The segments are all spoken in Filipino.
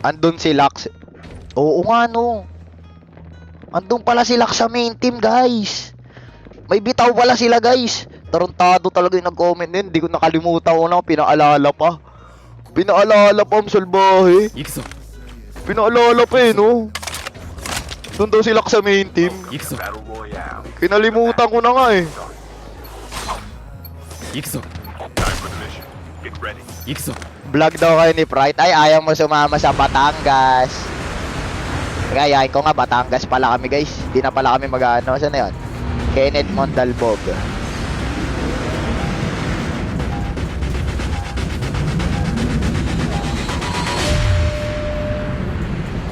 Andun si Lux. Oo nga no. Andun pala si Lux sa main team, guys. May bitaw pala sila, guys. Tarantado talaga yung nag-comment din. Hindi ko nakalimutan ko na. Pinaalala pa. Pinaalala pa ang salbahe. Pinaalala pa eh, no? Doon daw si Lux sa main team. Kinalimutan ko na nga eh. Vlog daw kayo ni Pride. Ay, ayaw mo sumama sa Batangas. Gayahin ko nga, Batangas pala kami, guys. Di na pala kami mag-ano. Saan na yun? Kenneth Mondalbog.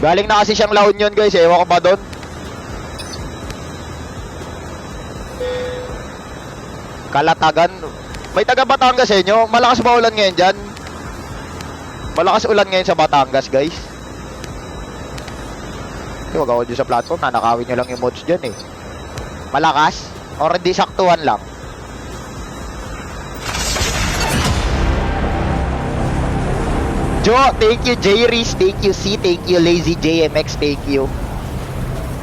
Galing na kasi siyang La Union, guys. Ewan ko ba doon? Kalatagan. May taga Batangas sa inyo? Malakas ba ulan ngayon dyan? Malakas ulan ngayon sa Batangas, guys. Huwag ako dyan sa platform. Nanakawin nyo lang yung mods dyan eh. Malakas? Or hindi saktuhan lang? Jo, thank you. J-Reese, thank you. C, thank you. Lazy JMX, thank you.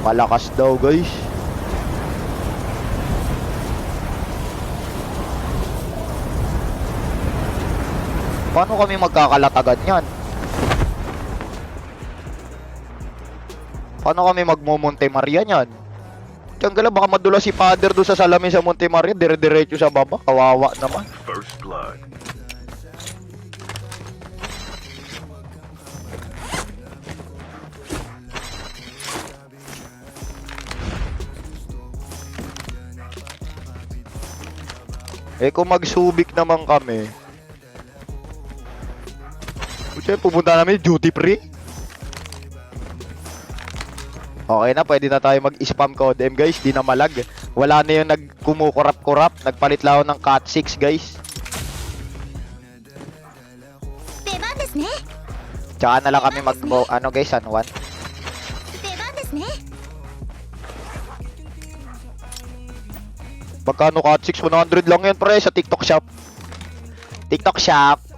Malakas daw, guys. Paano kami magkakalatagan yan? Paano kami magmo-Monte Maria niyan? Diyan gala, baka madula si father doon sa salamin sa Monte Maria, dire-diretso sa baba. Kawawa naman. First blood. Eh kung magsubik naman kami, pupunta namin duty free. Okay na, pwede na tayo mag-spam code M, guys. Di na malag. Wala na yung nagkumukurap-kurap. Nagpalit lang ako ng cat 6, guys. Tsaka na lang kami ano, guys, San Juan. Pagkano cat 6? 100 lang yan, pre, sa TikTok shop. TikTok shop.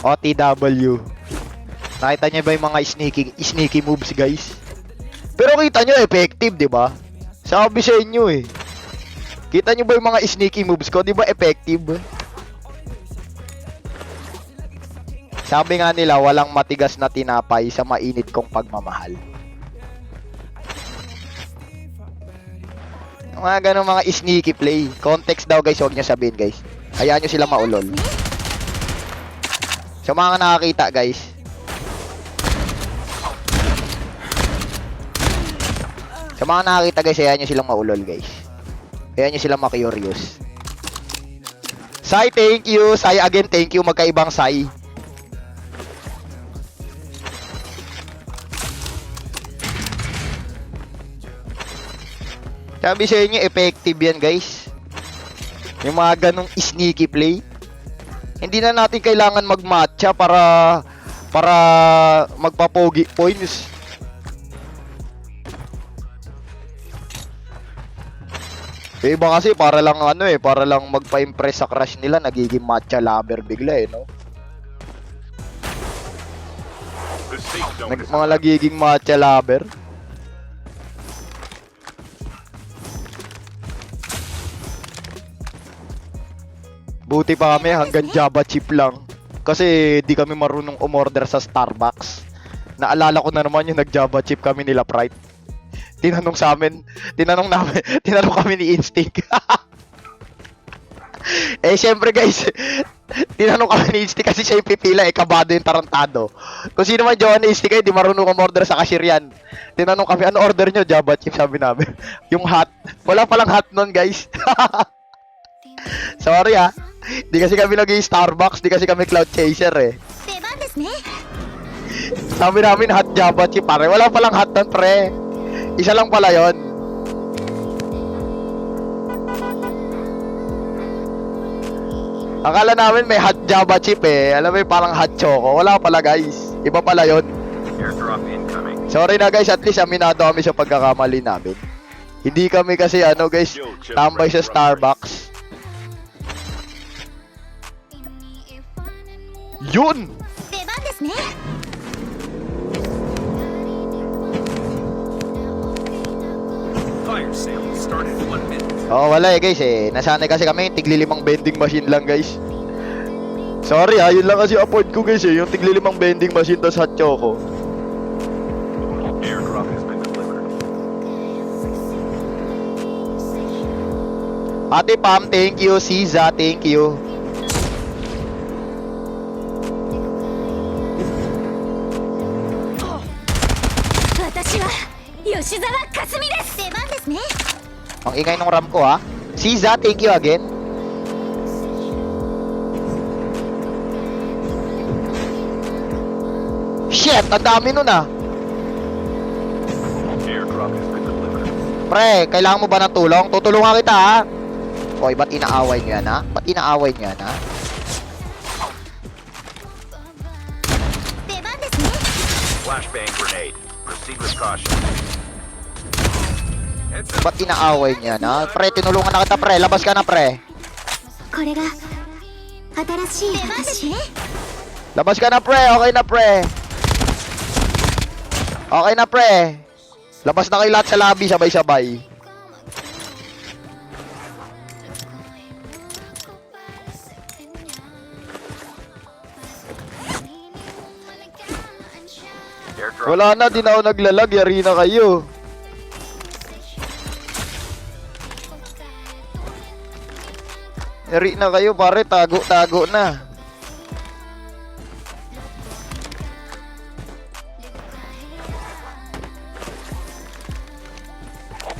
OTW. Nakita niyo ba yung mga sneaky moves, guys? Pero kita niyo effective, 'di ba? Sabi sa inyo eh. Kita niyo ba yung mga sneaky moves ko, 'di ba effective? Sabi nga nila, walang matigas na tinapay sa mainit kong pagmamahal. Mga ganong mga sneaky play. Context daw, guys, huwag niyo sabihin, guys. Hayaan niyo sila maulol. Sa mga nakakita, guys. Sa mga nakakita, guys, hayaan nyo silang maulol, guys. Hayaan nyo silang ma-curious. Sai, thank you. Sai again, thank you. Magkaibang Sai. Sabi sa inyo, effective yan, guys. Yung mga ganong sneaky play. Hindi na natin kailangan magmatcha para magpapogi points. Iba kasi para lang para lang magpa-impress sa crush nila, nagiging matcha lover bigla no. Mga nagiging matcha lover. Buti pa kami hanggang Java chip lang. Kasi di kami marunong umorder sa Starbucks. Naalala ko na naman yung nag-Java chip kami nila Pride. Tinanong kami ni Instinct. Eh syempre guys, tinanong kami ni Instinct kasi siya yung pipila kabado yung tarantado. Kung sino man Johan ni Instinct di marunong umorder sa cashier yan. Tinanong kami, ano order nyo? Java chip, sabi namin. Yung hot. Wala palang hot nun guys. Sorry di kasi kami nag-Starbucks, di kasi kami cloud chaser eh. Sabi namin hot Java chip pare, wala palang hot nun pre. Isa lang pala yon. Akala namin may hot Java chip eh. Alam mo parang hot choco. Wala pala guys. Iba pala yon. Sorry na guys, at least aminado kami sa pagkakamali namin. Hindi kami kasi ano guys, tambay sa Starbucks. Yun! 出番ですね。 Fire sale will start in 1 minute. Oo, wala eh guys eh. Nasanay kasi kami, tigli-5 vending machine lang guys. Sorry yun lang kasi afford ko guys eh. Yung tigli-5 vending machine tas hot choco. Airdrop has been delivered. Ate Pam, thank you. Siza, thank you. 私は吉沢かすみです。出番ですね。 Ang ingay nung RAM ko ha. Siza, thank you again. Shit, ang dami nun ah. Airdrop has been delivered. Pre, kailangan mo ba ng tulong? Tutulungan kita ha. Oy, ba't inaaway nyo yan ha? Ba't inaaway nyo yan ha? 出番ですね。 Flashbang grenade. Proceed with caution. Heads up. Ba't inaaway nyo yan ha? Pre, tinulungan na kita pre. Labas ka na pre. これが新しい私。 Labas ka na pre. Okay na pre. Okay na pre. Labas na kayo lahat sa lobby sabay-sabay. Airdrop. Wala na, di na ako naglalag. Yari na kayo. Yari na kayo pare. Tago-tago na.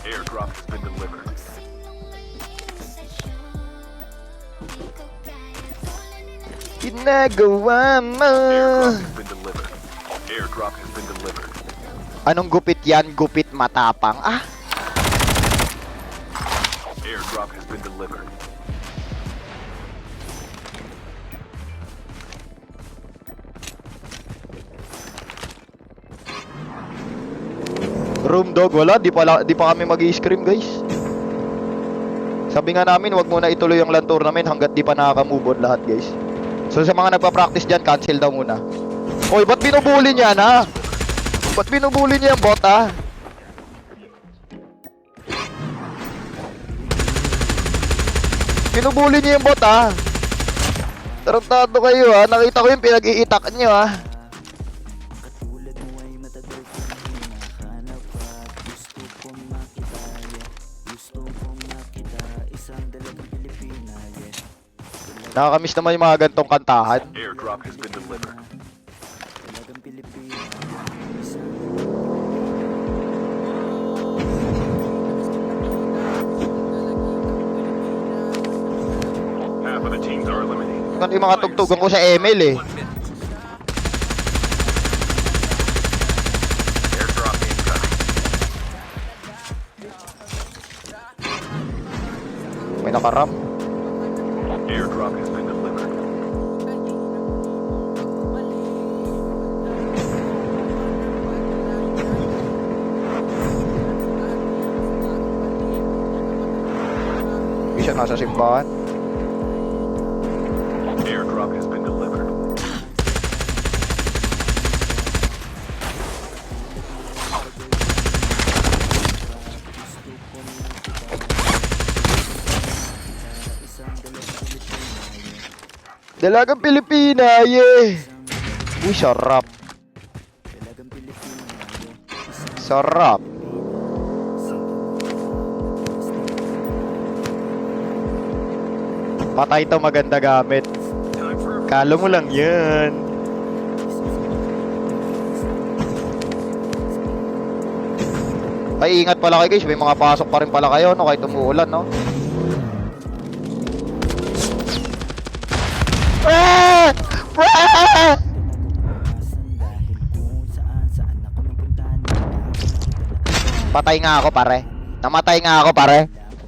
Airdrop has been delivered. Ginagawa mo. Airdrop has been delivered. Airdrop has been delivered. Anong gupit yan? Gupit matapang. Ah, Airdrop has been delivered. room dog. Wala. Di pa kami mag-i-scream guys. Sabi nga namin, wag muna ituloy ang LAN tournament hanggat di pa nakaka-move on lahat guys. So sa mga nagpa-practice dyan, cancel daw muna. Oy, ba't binubuli niya na? Ba't binubuli niya yung bot ha? Binubuli niya yung bot ha? Tarantado kayo ha? Nakita ko yung pinag-iitak niyo ha? Katulad mo ay matagal kong hinahanap at gusto kong makita, yeah. Gusto kong makita, isang dalagang Pilipina, yeah. Nakakamiss naman yung mga gantong kantahan. Airdrop has been delivered. Dalagang Pilipina, isang Half of the teams are eliminated. Ano yung mga tugtugan ko sa ML eh. 1 minute. Airdrop incoming. May nakaram. Airdrop has been delivered. Hindi siya nasa simbahan. Airdrop has been delivered. Dalagang Pilipina, yeah. Uy, sarap. dalagang Pilipina, yeah. Sarap. Patay to, maganda gamit. Time for Kala mo lang yan. Ay, ingat pala kayo guys. May mga pasok pa rin pala kayo, no? Kahit umuulan, no? Ah! Ah! Dahil kung saan ako napuntahan, Patay nga ako, pare. Namatay nga ako, pare.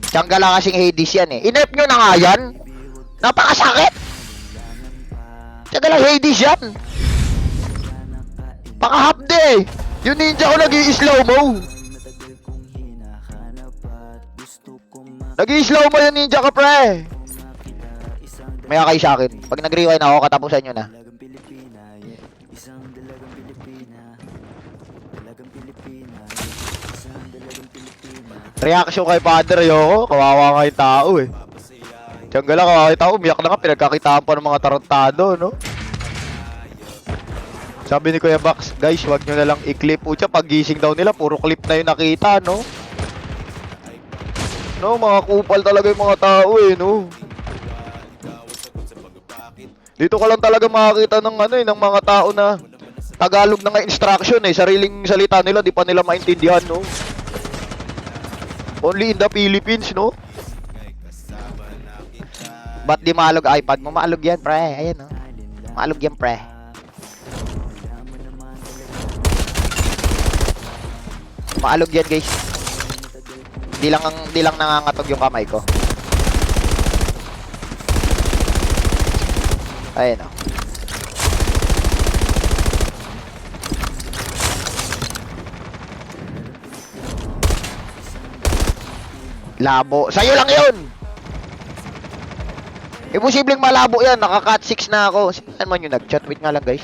Tiyangga lang kasing Hades yan, eh. Inerp nyo na nga yan. Napakasakit! Tiyangga lang Hades yan. Paka-half day. Yung ninja ko nag-i-slow mo. matagal kong hinahanap Nag-i-slow mo yung ninja ka, pre. Maya kayo sa akin. Pag nag-rewind ako, katapusan nyo na. Dalagang Pilipina, yeah. Isang dalagang Pilipina. Dalagang Pilipina, yeah. Isang dalagang Pilipina. Reaction kay Father, ayoko. Kawawa nga yung tao eh. Tiyangga lang, kawawa yung tao. Umiyak na nga, pinagkakitaan pa ng mga tarantado, no? Sabi ni Kuya Bax, guys, wag nyo na lang i-clip. Ucha, pag gising daw nila, puro clip na yung nakita, no? No, mga kupal talaga yung mga tao eh, no? Dito ka lang talaga makakita ng ano eh, ng mga tao na Tagalog na nga instruction eh, sariling salita nila, di pa nila maintindihan, no? Only in the Philippines, no? Ba't di maalog iPad mo? Maalog yan, pre. Ayan, no? Maalog yan, pre. Maalog yan, guys. Di lang nangangatog yung kamay ko. Ayan, no? Labo. Sa'yo lang yun! Imposibleng malabo yan. Naka-cut 6 na ako. Saan man yung nag-chat? Wait nga lang, guys.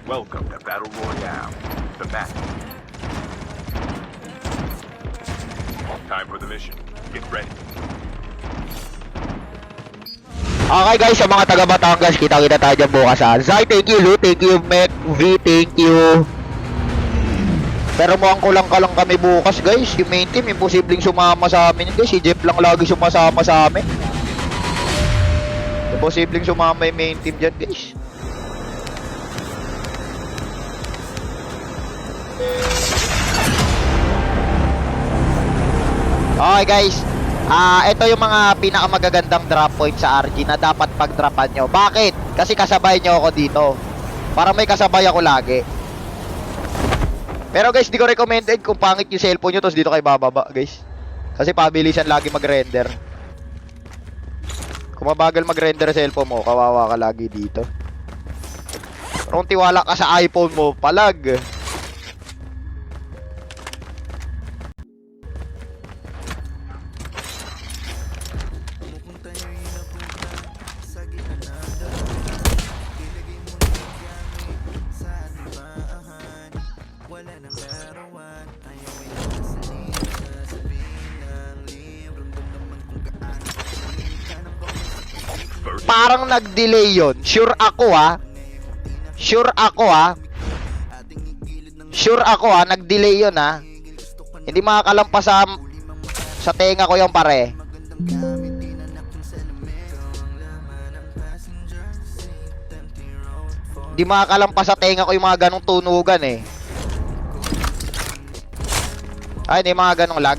Welcome to Battle Royale. The match. Time for the mission. Get ready. Okay guys, sa mga taga Batangas, kita-kita tayo dyan bukas ha. Zay, thank you. Lou, thank you. Mac, V, thank you. Pero mukhang kulang ka lang kami bukas guys. Yung main team, imposibleng sumama sa amin guys. Si Jeff lang lagi sumasama sa amin. Imposibleng sumama yung main team dyan guys. Okay guys, ito yung mga pinakamagagandang drop point sa RG na dapat pag-dropan nyo. Bakit? Kasi kasabay nyo ako dito. Para may kasabay ako lagi. Pero guys, di ko recommended kung pangit yung cellphone nyo tapos dito kayo bababa guys. Kasi pabilisan lagi mag-render. Kung mabagal mag-render cellphone mo, kawawa ka lagi dito. Pero kung tiwala ka sa iPhone mo, palag. Parang nag-delay yon. Sure ako ha. Sure ako ha, nag-delay yon ha. Hindi makakalampas sa tenga ko yung pare. Hindi makakalampas sa tenga ko yung mga ganong tunugan eh. Ay, hindi mga ganong lag.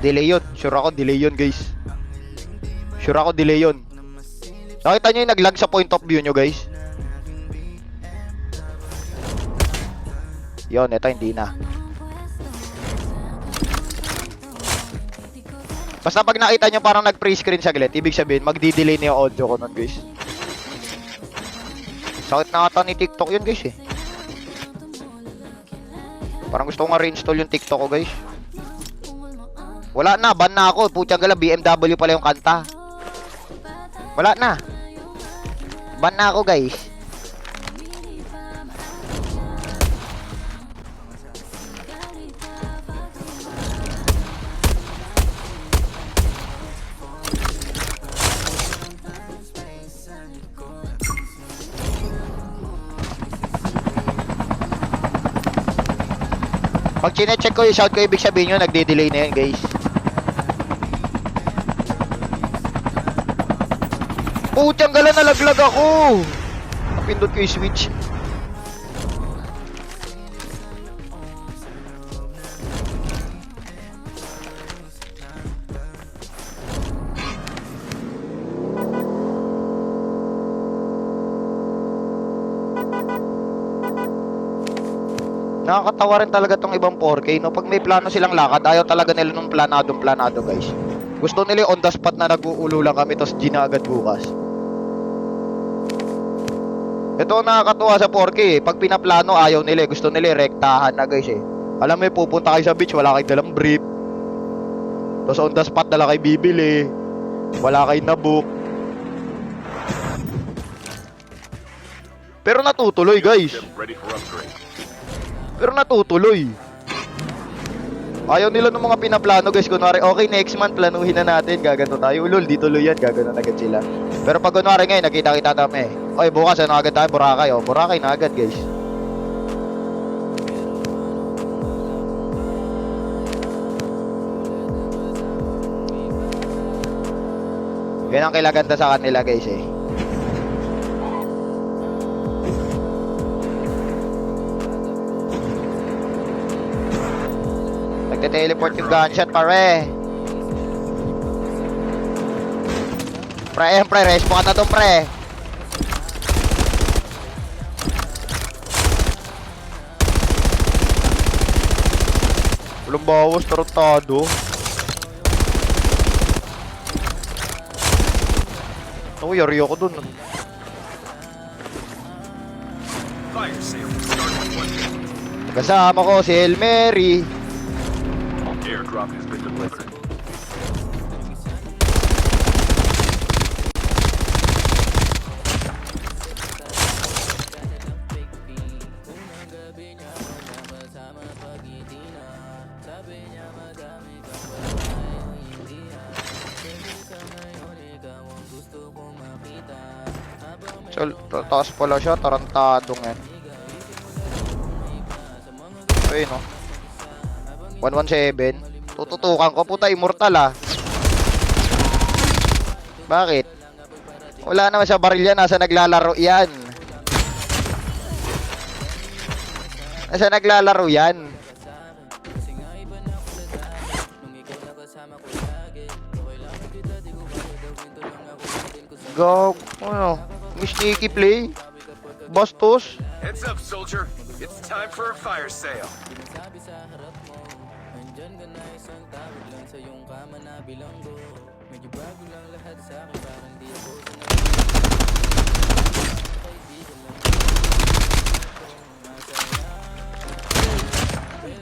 Delay yun. Sure ako, delay yun, guys. Sure ako, delay yun. Nakita nyo yung nag-lag sa point of view nyo, guys? Yun, ito hindi na. Basta pag nakita nyo parang nag-pre-screen saglit, ibig sabihin, magdi-delay na yung audio ko nun, guys. Sakit na ata ni TikTok yun, guys, eh. Parang gusto ko nga reinstall yung TikTok ko, guys. Wala na, ban na ako. Putyang gala, BMW pala yung kanta. Wala na. Ban na ako, guys. Pag chine-check ko yung sound ko, ibig sabihin nyo, nagde-delay na yun, guys. Putyang gala, nalaglag ako. Napindot ko yung switch. Nakakatawa rin talaga tong ibang 4K, no? Pag may plano silang lakad, ayaw talaga nila nung planado, guys. Gusto nila yung on the spot na nag-uulo lang kami, tapos G na agad bukas. Ito ang nakakatuwa sa 4K, eh. Pag pinaplano, ayaw nila, eh. Gusto nila rektahan na, guys, eh. Alam mo, pupunta kayo sa beach, wala kayong dalang brief. Tapos on the spot na lang kayo bibili. Wala kayong nabook. Pero natutuloy, guys. Ship ready for upgrade. Pero natutuloy. Ayaw nila ng mga pinaplano, guys. Kunwari, okay, next month, planuhin na natin. Gaganto tayo. Lol, di tuloy yan. Gaganon agad sila. Pero pag kunwari ngayon, nakita-kita namin. Oy, bukas, ano agad tayo? Boracay, oh. Boracay na agad, guys. Yan ang kilaganda sa kanila, guys, eh. Nagte-teleport yung gunshot, pare. Pre, respo ka na doon, pre. Walang bawas, tarotado. Oh, yari ako dun. Fire sale starts in 1 minute. Kasama ko si El Mary. Airdrop has been delivered. So, taas pala siya, tarantadong yan. Ayun, no? 117. Tututukan ko, puta, immortal, ah. Bakit? Wala naman sa baril yan, nasa naglalaro yan. Nasa naglalaro yan. Go, ano? Sneaky play. Bastos. Heads up, soldier. It's time for a fire sale.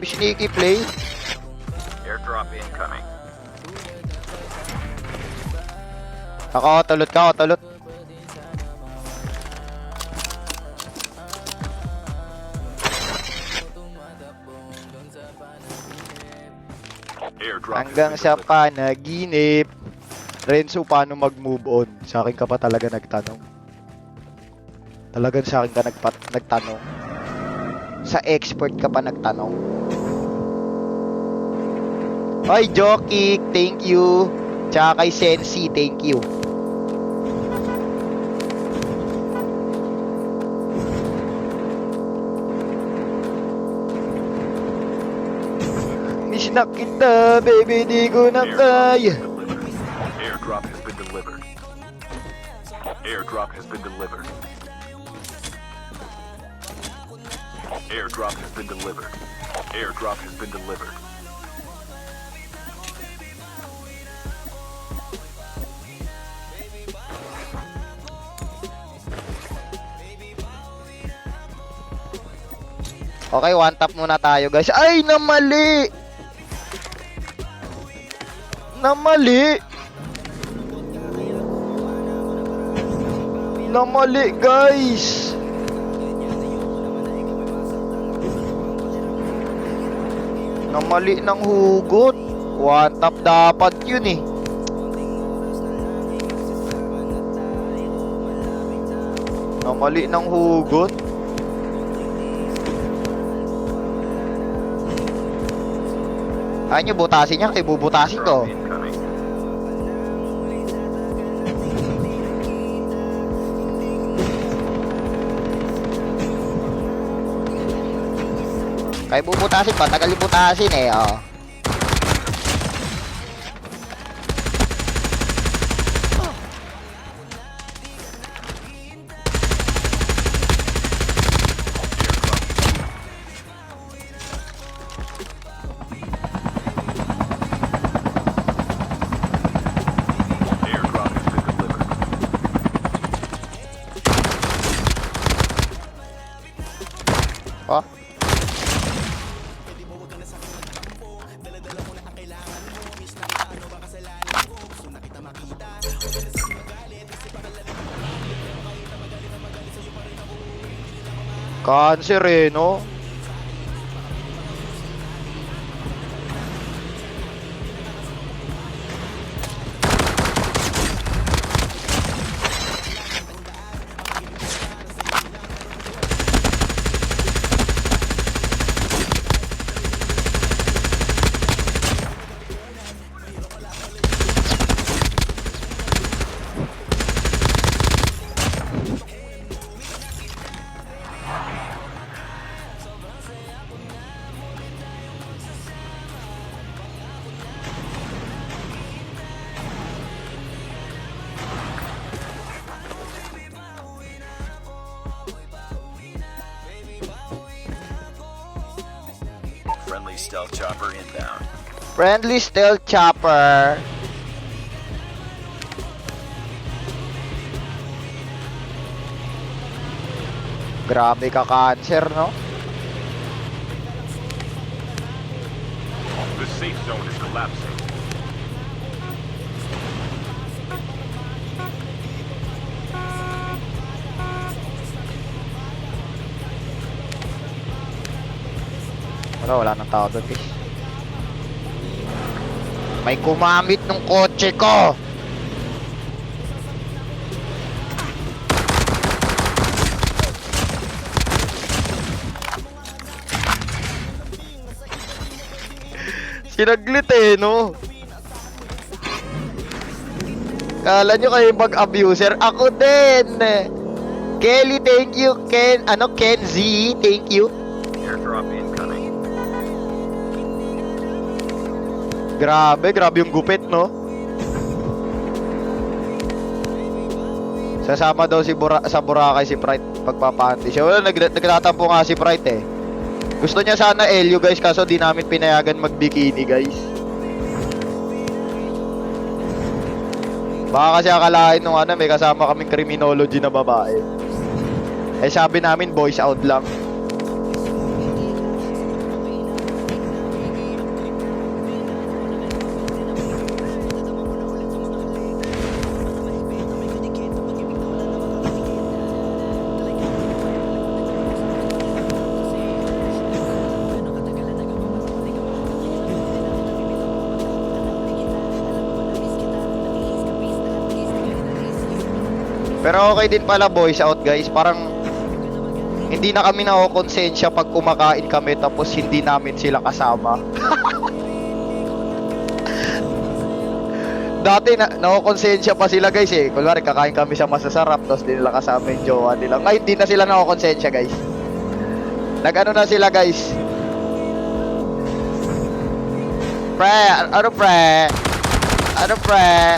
Sneaky play. Airdrop incoming. Tulot ka, tulot. Airdrop Hanggang has sa been delivered. panaginip. Renzo, paano mag-move on? Sa akin ka pa talaga nagtanong. Talagang sa akin ka nagtanong. Sa expert ka pa nagtanong. Hoy, Jokic, thank you. Tsaka kay Sensi, thank you. Miss na kita, baby, di ko na kaya. Airdrop has been delivered. Airdrop has been delivered. Airdrop has been delivered. Airdrop has been delivered. Okay, one tap muna tayo, guys. Ay, namali! Namali! Namali, guys! Namali ng hugot. One tap dapat yun, eh. Namali ng hugot. Ayaw nyo butasin yan, kaya bubutasin ko. Incoming. Kaya bubutasin pa, tagal yung butasin eh, oh. Pa? Cancer eh, no? Friendly stealth chopper inbound. Friendly stealth chopper. Grabe ka cancer, no? The safe zone is collapsing. Wala nang tao doon, guys. May gumamit ng kotse ko. Sinaglit eh, no? Kala nyo kayo mag-abuser? Ako din! Kelly, thank you. Ken Z, thank you. Airdrop incoming. Grabe yung gupit, no? Sasama daw sa Boracay si Pride pagpapanti siya. Wala, nagtatampo nga si Pride eh. Gusto niya sana Elio, guys, kaso di namin pinayagan mag-bikini, guys. Baka kasi akalain nung may kasama kaming criminology na babae. Eh sabi namin boys out lang. Pero okay din pala boys out, guys. Parang hindi na kami nakokonsensya pag kumakain kami tapos hindi namin sila kasama. Dati nakokonsensya pa sila, guys eh. Kunwari kakain kami sa masasarap tapos di nila kasama yung jowa nila. Ngayon di na sila nakokonsensya, guys. Nag-ano na sila, guys. Pre, ano pre? Ano pre?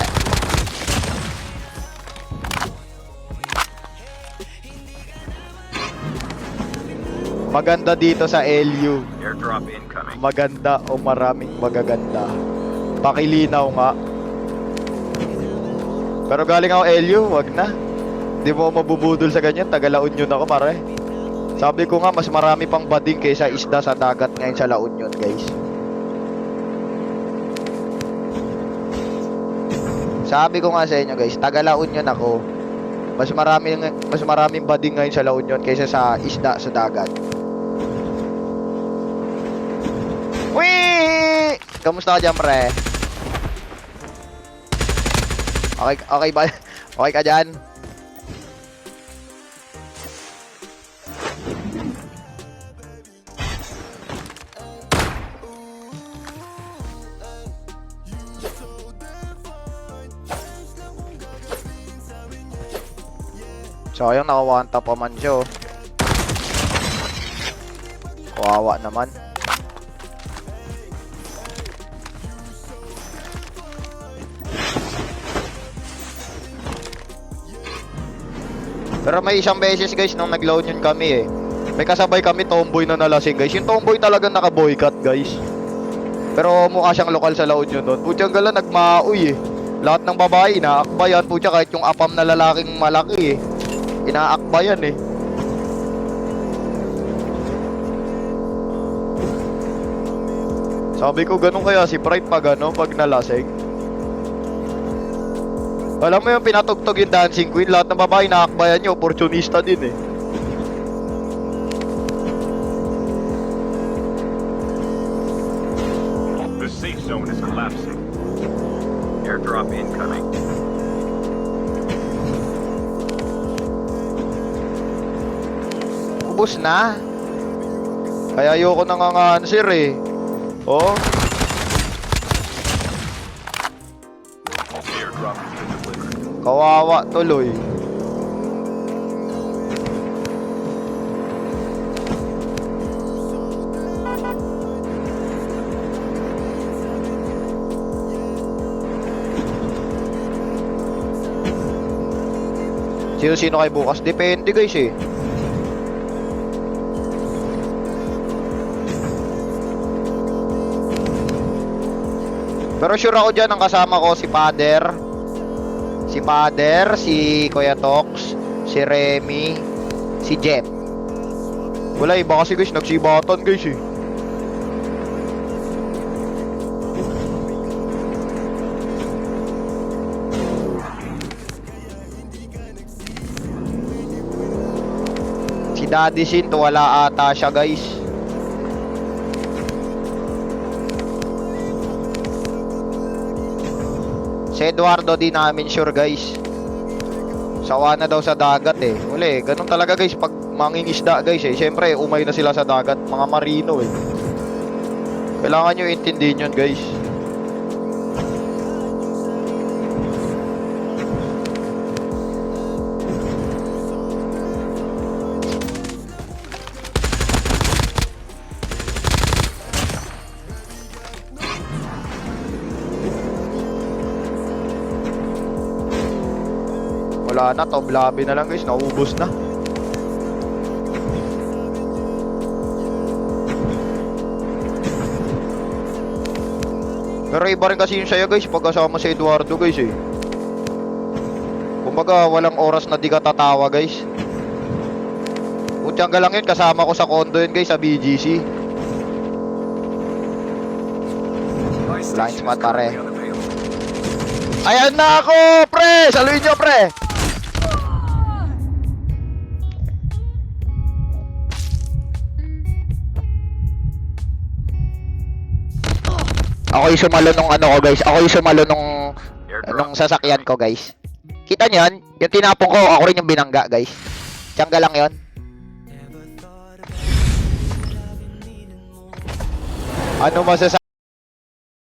Maganda dito sa LU. Airdrop incoming. Maganda o maraming magaganda. Pakilinaw nga. Pero galing ako LU, wag na. Di mo mabubudol sa ganyan. Taga La Union ako, pare. Sabi ko nga, mas marami pang bading kaysa isda sa dagat ngayon sa La Union, guys. Sabi ko nga sa inyo, guys, taga La Union ako. Mas maraming bading ngayon sa La Union kaysa sa isda sa dagat. Wee! Kamusta ka dyan, pre? Okay ba? Okay ka dyan? Sayang, nakawanta pa man siya, oh. Kawawa naman. Pero may isang beses, guys, nung nag-load yun kami eh. May kasabay kami tomboy na nalasing, guys. Yung tomboy talagang naka-boycott, guys. Pero mukha siyang lokal sa La Union nun. Putyang gala, nagmauy eh. Lahat ng babae, inaakbayan. Putya, kahit yung apam na lalaking malaki eh. Inaakbayan eh. Sabi ko ganun kaya si Pride pag ano, pag nalasing. Alam mo yung pinatugtog yung Dancing Queen, lahat ng babae nakakbayan nyo, opportunista din eh. The safe zone is collapsing. Airdrop incoming. Ubus na. Kaya ayoko nang answer eh. Oh, Airdrop has been delivered. kawawa tuloy. Sino-sino kayo bukas? Depende guys eh. Pero sure ako dyan, ang kasama ko si Pader. Si Pader, si Kuya Tox, si Remy, si Jeff. Wala, iba kasi guys, nagsibatan guys eh. Si Daddy Sint, wala ata siya guys. Si Eduardo di namin sure guys. Sawa na daw sa dagat eh. Uli, ganun talaga guys pag mangingisda guys eh. Siyempre, umay na sila sa dagat, mga marino eh. Kailangan nyo intindihin yun guys. Wala na, top lobby na lang guys, naubos na. Pero iba rin kasi yung saya guys, pag kasama si Eduardo guys eh. Kumbaga, walang oras na di ka tatawa guys. Kutsangga lang yun, kasama ko sa condo yun guys, sa BGC. My Blind station spot is currently pare. unavailable. Ayan na ako, pre! Saluhin nyo, pre! Ako yung sumalo nung ano ko guys. Ako yung sumalo nung sasakyan ko guys. Kita nyo yun? Yung tinapong ko, ako rin yung binangga guys. Tiyangga lang yun. Ano masasabi?